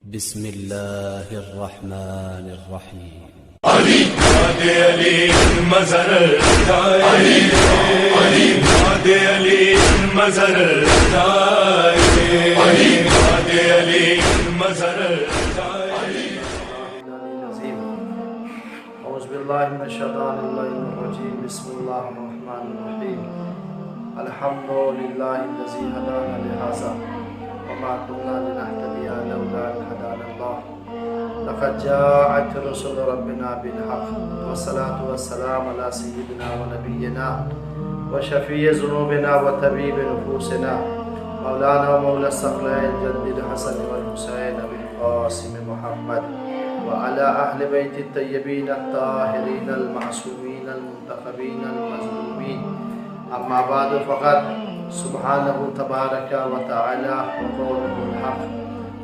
بسم الله الرحمن الرحيم. علي نادي علي المزر علي علي نادي علي المزر علي نادي علي المزر أعوذ بالله من الشيطان الرجيم. بسم الله الرحمن الرحيم. الحمد لله الذي هدانا لهذا وما كنا لنهتدي لولا أن هدانا الله. لقد جاءت رسل ربنا بالحق والصلاة والسلام على سيدنا ونبينا وشفيع ذنوبنا وطبيب نفوسنا مولانا ومولى الثقلين جد الحسن والحسين أبي القاسم محمد وعلى أهل بيت الطيبين الطاهرين المعصومين المنتخبين المظلومين. أما بعد فقد سبحانه تبارك وتعالى وقوله الحق.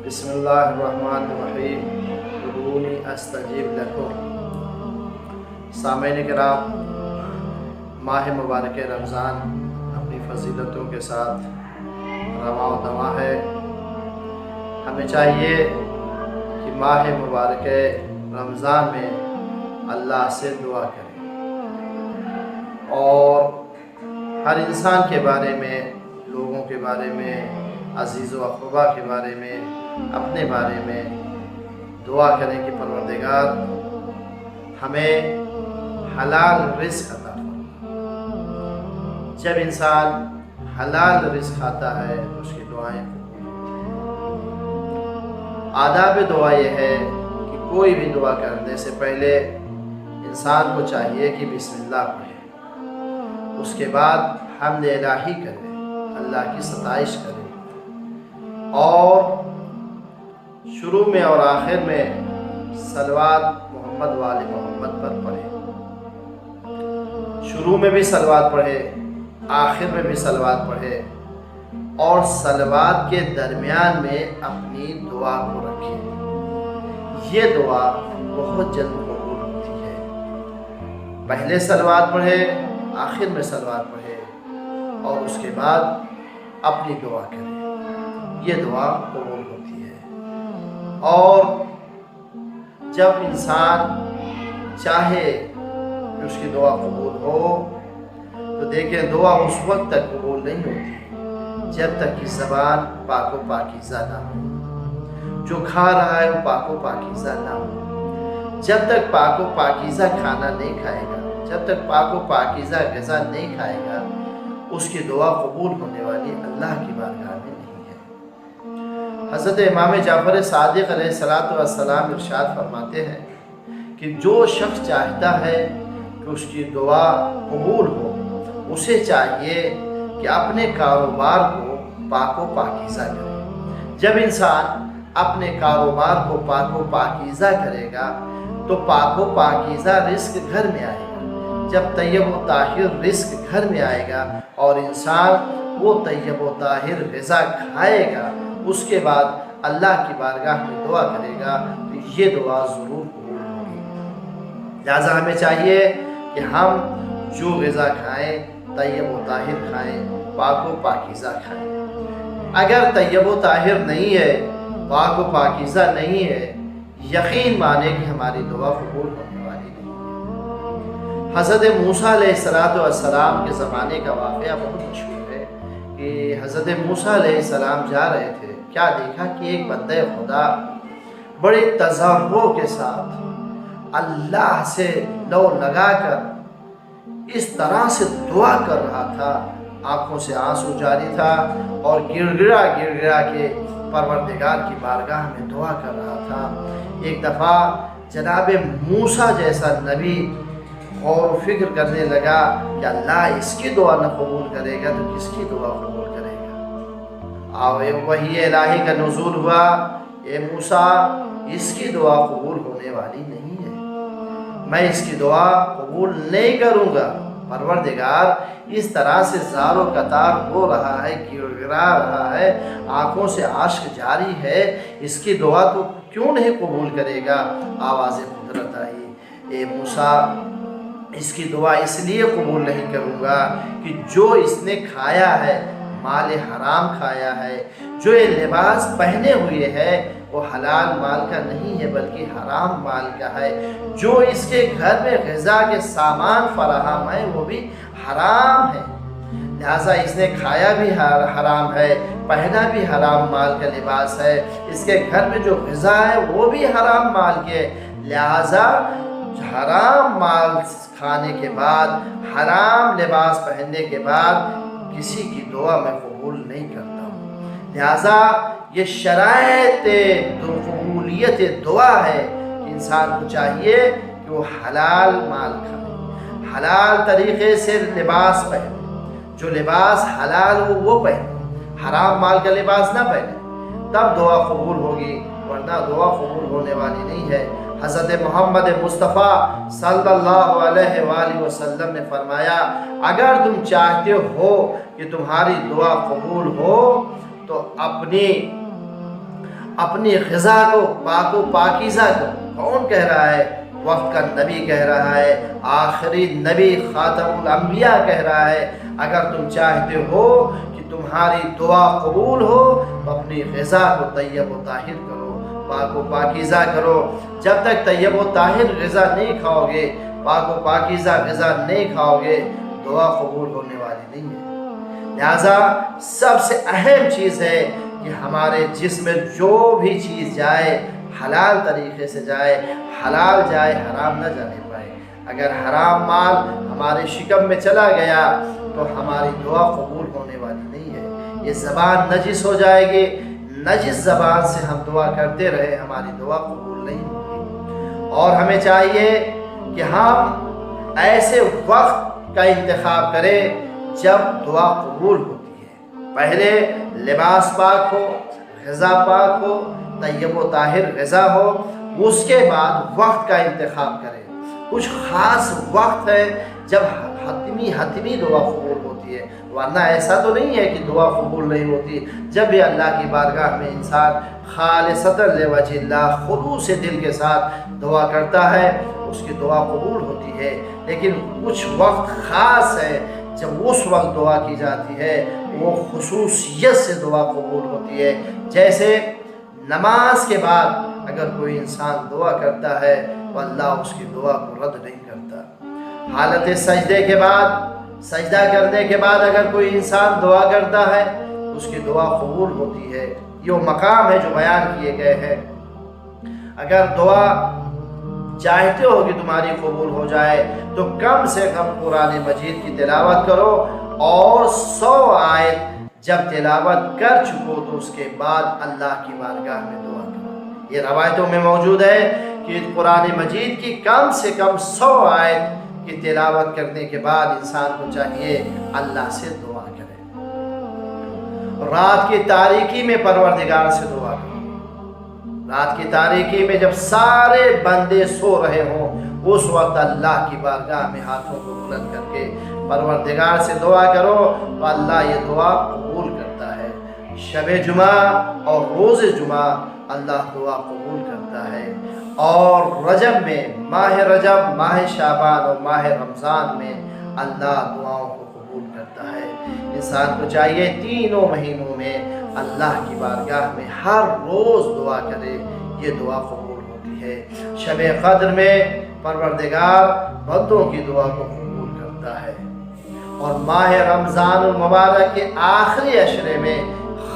بسم الله الرحمن الرحيم. ادعوني استجیب لکم. سامعین کرام، ماہ مبارک رمضان اپنی فضیلتوں کے ساتھ رواں و دواں ہے. ہمیں چاہیے کہ ماہ مبارک رمضان میں اللہ سے دعا کریں اور ہر انسان کے بارے میں، لوگوں کے بارے میں، عزیز و اقربا کے بارے میں، اپنے بارے میں دعا کریں کہ پروردگار ہمیں حلال رزق عطا فرما. جب انسان حلال رزق کھاتا ہے تو اس کی دعائیں آداب دعا یہ ہے کہ کوئی بھی دعا کرنے سے پہلے انسان کو چاہیے کہ بسم اللہ پڑھے، اس کے بعد حمد الہی کرے، اللہ کی ستائش کرے، اور شروع میں اور آخر میں صلوات محمد وآل محمد پر پڑھے. شروع میں بھی صلوات پڑھے، آخر میں بھی صلوات پڑھے، اور صلوات کے درمیان میں اپنی دعا کو رکھے. یہ دعا بہت جلد قبول ہوتی ہے. پہلے صلوات پڑھے، آخر میں صلوات پڑھے، اور اس کے بعد اپنی دعا کرے. یہ دعا قبول ہوتی ہے. اور جب انسان چاہے کہ اس کی دعا قبول ہو تو دیکھیں دعا اس وقت تک قبول نہیں ہوتی جب تک کہ زبان پاک و پاکیزہ نہ ہو، جو کھا رہا ہے وہ پاک و پاکیزہ نہ ہو. جب تک پاک و پاکیزہ کھانا نہیں کھائے گا، جب تک پاک و پاکیزہ غذا نہیں کھائے گا، اس کی دعا قبول ہونے والی اللہ کی بارگاہ میں نہیں ہے. حضرت امام جعفر صادق علیہ السلام ارشاد فرماتے ہیں کہ جو شخص چاہتا ہے کہ اس کی دعا قبول ہو، اسے چاہیے کہ اپنے کاروبار کو پاک و پاکیزہ کرے. جب انسان اپنے کاروبار کو پاک و پاکیزہ کرے گا تو پاک و پاکیزہ رزق گھر میں آئے گا. جب طیب و طاہر رزق گھر میں آئے گا اور انسان وہ طیب و طاہر غذا کھائے گا، اس کے بعد اللہ کی بارگاہ میں دعا کرے گا تو یہ دعا ضرور قبول ہوگی. لہٰذا ہمیں چاہیے کہ ہم جو غذا کھائیں طیب و طاہر کھائیں، پاک و پاکیزہ کھائیں. اگر طیب و طاہر نہیں ہے، پاک و پاکیزہ نہیں ہے، یقین مانے کہ ہماری دعا قبول ہونے والی نہیں ہے. حضرت موسیٰ علیہ السلام کے زمانے کا واقعہ بہت مشہور ہے کہ حضرت موسیٰ علیہ السلام جا رہے تھے. کیا دیکھا کہ ایک بندہ خدا بڑے تضرع کے ساتھ اللہ سے لو لگا کر اس طرح سے دعا کر رہا تھا، آنکھوں سے آنسو جاری تھا، اور گڑ گڑا کے پروردگار کی بارگاہ میں دعا کر رہا تھا. ایک دفعہ جناب موسیٰ جیسا نبی غور و فکر کرنے لگا کہ اللہ اس کی دعا نہ قبول کرے گا تو کس کی دعا قبول کرے گا. اور وحی الہی کا نزول ہوا، اے موسیٰ اس کی دعا قبول ہونے والی نہیں ہے، میں اس کی دعا قبول نہیں کروں گا. پروردگار اس طرح سے زار و قطار ہو رہا ہے، گڑگڑا رہا ہے، آنکھوں سے اشک جاری ہے، اس کی دعا تو کیوں نہیں قبول کرے گا. آواز قدرت آئی، اے موسیٰ اس کی دعا اس لیے قبول نہیں کروں گا کہ جو اس نے کھایا ہے مال حرام کھایا ہے، جو یہ لباس پہنے ہوئے ہے وہ حلال مال کا نہیں ہے بلکہ حرام مال کا ہے۔ جو اس کے گھر میں غذا کے سامان فراہم ہے وہ بھی حرام ہے، لہٰذا اس نے کھایا بھی حرام ہے، پہنا بھی حرام مال کا لباس ہے، اس کے گھر میں جو غذا ہے وہ بھی حرام مال کے، لہٰذا حرام مال کھانے کے بعد، حرام لباس پہننے کے بعد کسی کی دعا میں قبول نہیں کرتا ہوں۔ لہٰذا یہ شرائط قبولیت دعا ہے کہ انسان کو چاہیے کہ وہ حلال مال کھائے، حلال طریقے سے لباس پہنے، جو لباس حلال ہو وہ پہنے، حرام مال کا لباس نہ پہنے، تب دعا قبول ہوگی، ورنہ دعا قبول ہونے والی نہیں ہے۔ حضرت محمد مصطفیٰ صلی اللہ علیہ وآلہ وسلم نے فرمایا، اگر تم چاہتے ہو کہ تمہاری دعا قبول ہو تو اپنی غذا کو پاک و پاکیزہ کرو۔ کون کہہ رہا ہے؟ وقت کا نبی کہہ رہا ہے، آخری نبی خاتم الانبیاء کہہ رہا ہے، اگر تم چاہتے ہو کہ تمہاری دعا قبول ہو تو اپنی غذا کو طیب و طاہر کرو، پاک و پاکیزہ کرو۔ جب تک طیب و طاہر غذا نہیں کھاؤ گے، پاک و پاکیزہ غذا نہیں کھاؤ گے، دعا قبول ہونے والی نہیں ہے۔ لہٰذا سب سے اہم چیز ہے کہ ہمارے جسم میں جو بھی چیز جائے حلال طریقے سے جائے، حلال جائے، حرام نہ جانے پائے۔ اگر حرام مال ہمارے شکم میں چلا گیا تو ہماری دعا قبول ہونے والی نہیں ہے، یہ زبان نجس ہو جائے گی، نجس زبان سے ہم دعا کرتے رہے، ہماری دعا قبول نہیں ہوگی۔ اور ہمیں چاہیے کہ ہم ایسے وقت کا انتخاب کریں جب دعا قبول ہوتی ہے۔ پہلے لباس پاک ہو، غذا پاک ہو، طیب و طاہر غذا ہو، اس کے بعد وقت کا انتخاب کریں۔ کچھ خاص وقت ہے جب حتمی دعا قبول ہوتی ہے، ورنہ ایسا تو نہیں ہے کہ دعا قبول نہیں ہوتی۔ جب بھی اللہ کی بارگاہ میں انسان خالصۃ لوجہ اللہ، خلوص دل کے ساتھ دعا کرتا ہے، اس کی دعا قبول ہوتی ہے۔ لیکن کچھ وقت خاص ہے جب اس وقت دعا کی جاتی ہے وہ خصوصیت سے دعا قبول ہوتی ہے۔ جیسے نماز کے بعد اگر کوئی انسان دعا کرتا ہے تو اللہ اس کی دعا کو رد نہیں کرتا۔ حالت سجدے کے بعد، سجدہ کرنے کے بعد اگر کوئی انسان دعا کرتا ہے تو اس کی دعا قبول ہوتی ہے۔ یہ وہ مقام ہے جو بیان کیے گئے ہیں۔ اگر دعا چاہتے ہو کہ تمہاری قبول ہو جائے تو کم سے کم قرآن مجید کی تلاوت کرو، اور 100 آیت جب تلاوت کر چکو تو اس کے بعد اللہ کی بارگاہ میں دعا کرو۔ یہ روایتوں میں موجود ہے کہ قرآن مجید کی کم سے کم 100 آیت کی تلاوت کرنے کے بعد انسان کو چاہیے اللہ سے دعا کرے۔ رات کی تاریکی میں پروردگار سے دعا کرو۔ رات کی تاریکی میں جب سارے بندے سو رہے ہوں، اس وقت اللہ کی بارگاہ میں ہاتھوں کو بلند کر کے پروردگار سے دعا کرو تو اللہ یہ دعا قبول کرتا ہے۔ شب جمعہ اور روز جمعہ اللہ دعا قبول کرتا ہے۔ اور رجب میں، ماہ رجب، ماہ شعبان اور ماہ رمضان میں اللہ دعاؤں کو قبول کرتا ہے۔ انسان کو چاہیے تینوں مہینوں میں اللہ کی بارگاہ میں ہر روز دعا کرے، یہ دعا قبول ہوتی ہے۔ شب قدر میں پروردگار بندوں کی دعا کو قبول کرتا ہے۔ اور ماہ رمضان المبارک کے آخری عشرے میں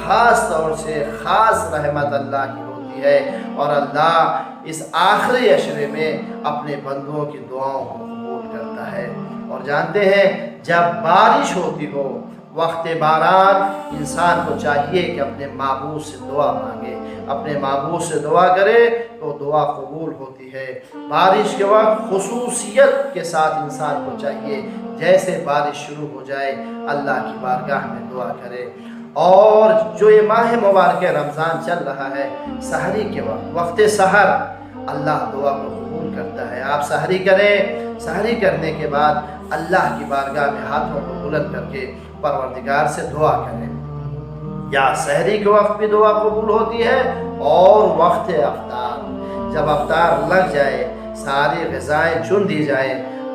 خاص طور سے خاص رحمت اللہ کی ہوتی ہے، اور اللہ اس آخری عشرے میں اپنے بندوں کی دعاؤں کو قبول کرتا ہے۔ اور جانتے ہیں جب بارش ہوتی ہو، وقت باران، انسان کو چاہیے کہ اپنے معبود سے دعا مانگے، اپنے معبود سے دعا کرے تو دعا قبول ہوتی ہے۔ بارش کے وقت خصوصیت کے ساتھ انسان کو چاہیے جیسے بارش شروع ہو جائے اللہ کی بارگاہ میں دعا کرے۔ اور جو یہ ماہ مبارک رمضان چل رہا ہے، سحری کے وقت سحر اللہ دعا کو قبول کرتا ہے۔ آپ سحری کریں، سحری کرنے کے بعد اللہ کی بارگاہ میں ہاتھوں کو بلند کر کے پروردگار سے دعا کریں۔ یا سحری کے وقت بھی دعا قبول ہوتی ہے، اور وقت افطار، جب افطار لگ جائے، ساری غذائیں چن دی جائیں،